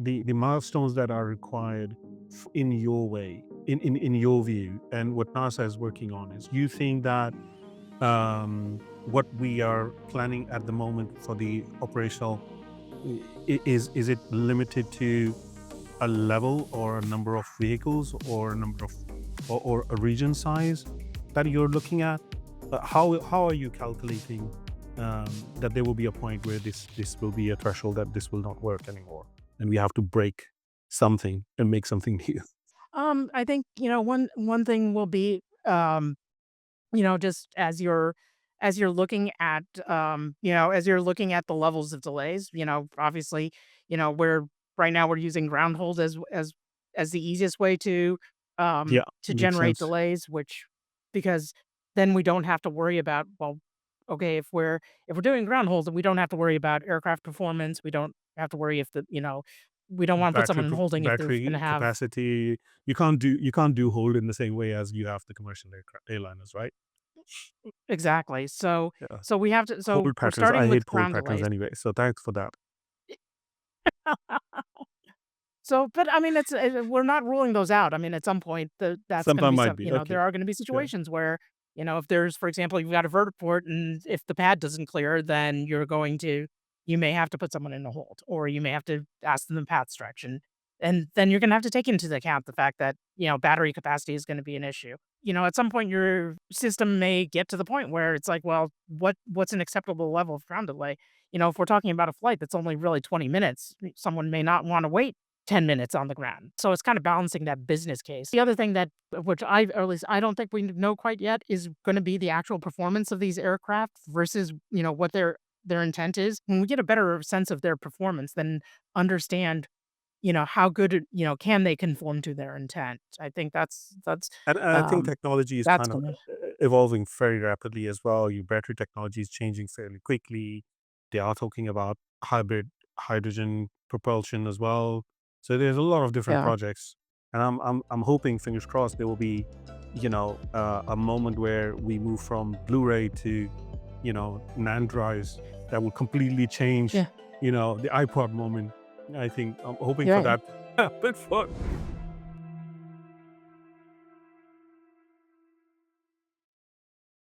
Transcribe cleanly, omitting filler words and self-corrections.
the milestones that are required in your way, in your view, and what NASA is working on is, you think that what we are planning at the moment for the operational is it limited to a level or a number of vehicles or a number of or a region size that you're looking at? How are you calculating that there will be a point where this will be a threshold that this will not work anymore, and we have to break something and make something new? I think, one thing will be, just as you're looking at, as you're looking at the levels of delays, obviously, we're right now we're using ground hold as the easiest way Yeah, to makes generate sense. delays, which because then we don't have to worry about, well, okay, if we're doing ground hold, then we don't have to worry about aircraft performance. We don't have to worry if we don't want to put someone in holding if they're going to Battery have. capacity. You can't do hold in the same way as you have the commercial airliners, right? Exactly. So Yeah. so we have to so Hold we're patterns. I starting with hate hold ground patterns delays. anyway. So thanks for that. But I mean, we're not ruling those out. I mean, at some point, that's going to Sometime be might some. be okay. There are going to be Yeah. situations where, if there's, for example, you've got a vertiport, and if the pad doesn't clear, then you may have to put someone in a hold, or you may have to ask them the path stretch, and then you're going to have to take into account the fact that battery capacity is going to be an issue. At some point, your system may get to the point where it's like, well, what's an acceptable level of ground delay? If we're talking about a flight that's only really 20 minutes, someone may not want to wait 10 minutes on the ground. So it's kind of balancing that business case. The other thing that which I or at least I don't think we know quite yet is gonna be the actual performance of these aircraft versus, what their intent is. When we get a better sense of their performance, then understand, how good can they conform to their intent. I think And I think um, technology is that's kind of gonna. evolving very rapidly as well. Your battery technology is changing fairly quickly. They are talking about hybrid hydrogen propulsion as well. So there's a lot of different Yeah. projects, and I'm hoping, fingers crossed, there will be, a moment where we move from Blu-ray to, NAND drives that will completely change, Yeah. the iPod moment. I think I'm hoping You're for right. that to happen for